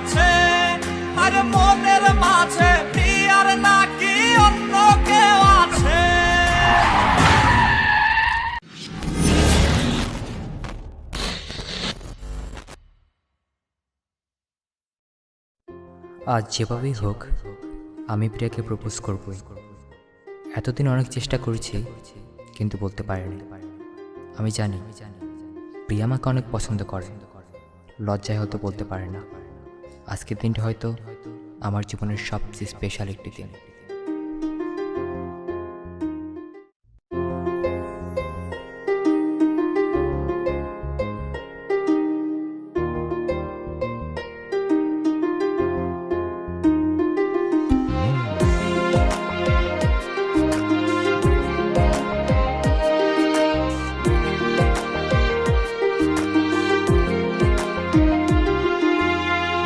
আছে, আর মনের মাঝে প্রিয়ার নাকি অন্য কেউ আছে। আজ যেভাবেই হোক আমি প্রিয়াকে প্রপোজ করবই। এতদিন অনেক চেষ্টা করেছি কিন্তু বলতে পারিনি। আমি জানি প্রিয়া আমাকে অনেক পছন্দ করে, লজ্জায় হয়তো বলতে পারে না। আজকের দিনটা হয়তো আমার জীবনের সবচেয়ে স্পেশাল একটি দিন।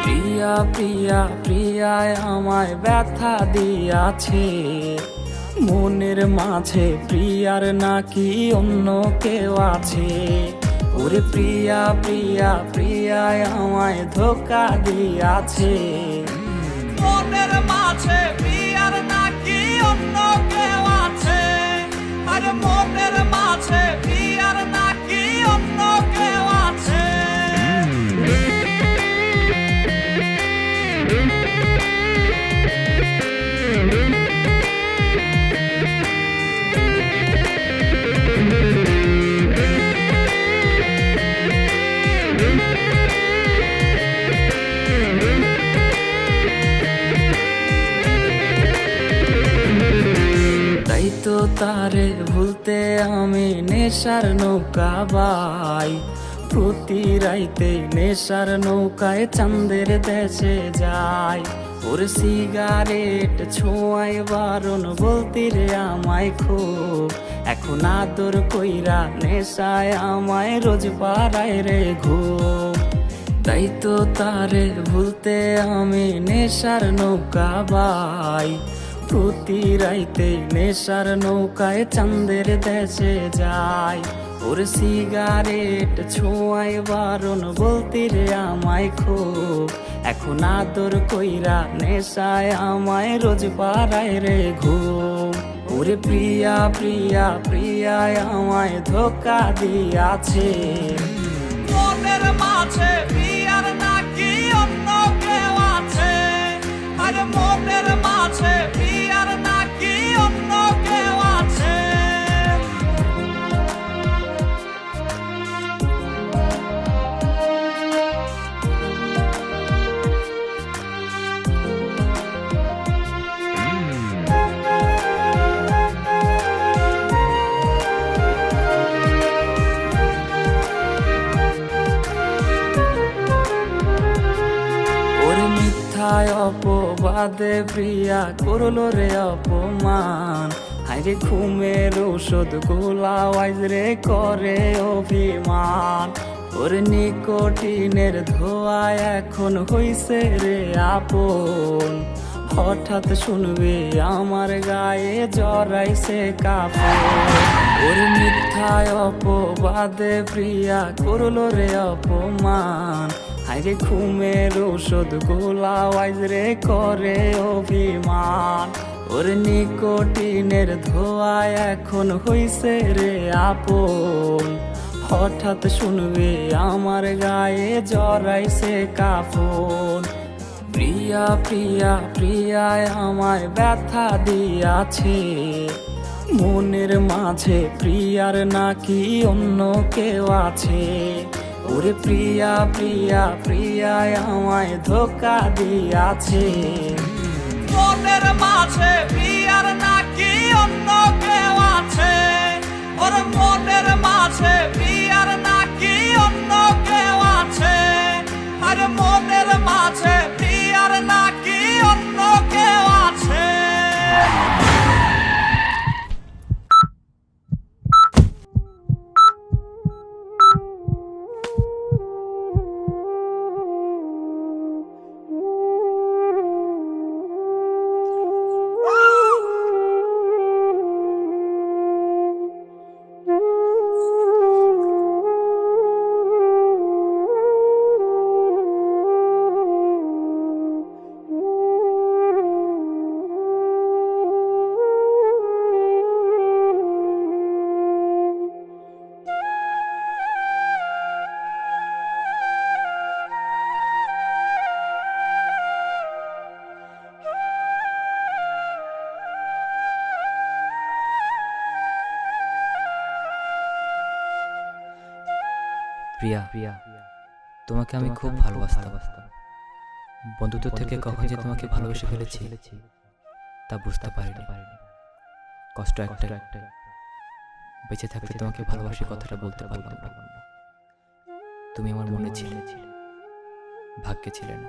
প্রিয়া প্রিয়া প্রিয়ায় আমায় ব্যথা দিয়াছে, মনের মাঝে প্রিয়ার নাকি অন্য কেউ আছে। ওরে প্রিয়া প্রিয়া প্রিয়ায় আমায় ধোকা দিয়াছে, মনের মাঝে প্রিয়ার নাকি অন্য কেউ আছে, আর মনের মাঝে প্রিয়ার নাকি অন্য কেউ আছে। তাই তো তারে ভুলতে আমি নেশার নৌকা বাই, প্রতি রাইতে নেশার নৌকায় চাঁদের দেশে যাই। ওর সিগারেট ছোঁয়ায় বারণ বলতি রে আমায় খুব, এখন আদর কইরা নেশায় আমায় রোজ পাড়ায় রে ঘুম। তাই তো তারে ভুলতে আমি নেশার নৌকা বাই, প্রতি রাইতে নেশার নৌকায় চাঁদের দেশে যাই। ওর সিগারেট ছোঁয়ায় বারণ বলতি রে আমায় খুব, এখন আদর কইরা নেশায় আমায় রোজ পাড়ায় রে ঘুম। ওরে প্রিয়া প্রিয়া প্রিয়ায় আমায় ধোকা দিয়াছে, মনের মাঝে প্রিয়ার নাকি অন্য কেউ আছে, আর মনের মাঝে প্রিয়ার নাকি অন্য কেউ আছে। ওরে মিথ্যায় অপবাদে প্রিয়া করলো রে অপমান, হাইরে ঘুমের ঔষধ গোলা ওয়াইজ রে করে অভিমান। ওরে নিকোটিনের ধোঁয়ায় এখন হইছে রে আপন, হঠাৎ শুনবে আমার গায়ে জড়াইছে কাপড়। ওরে মিথ্যায় অপবাদে প্রিয়া করলো রে অপমান, হাইরে ঘুমের ঔষধ গোলা ওয়াইজ রে করে অভিমান। ওর নিকোটিনের ধোঁয়ায় এখন হইছে রে আপন, হঠাৎ শুনবে আমার গায়ে জড়াইছে কাফন। প্রিয়া প্রিয়া প্রিয়ায় আমায় ব্যথা দিয়াছে, মনের মাঝে প্রিয়ার নাকি অন্য কেউ আছে। ওরে প্রিয়া প্রিয়া প্রিয়ায় আমায় ধোকা দিয়াছে, মনের মাঝে প্রিয়ার নাকি অন্য কেউ আছে, ওর মনের মাঝে প্রিয়ার নাকি অন্য কেউ আছে, আর মনের মাঝে প্রিয়ার নাকি অন্য কেউ আছে। প্রিয়া, তোমাকে আমি খুব ভালোবাসতাম। বন্ধুত্ব থেকে কখন যে তোমাকে ভালোবেসে ফেলেছি তা বুঝতে পারিনি। কষ্ট একটাই, বেঁচে থাকতে তোমাকে ভালোবাসি কথাটা বলতে পারলাম না। তুমি আমার মনে ছিলে, ভাগ্যে ছিলে না।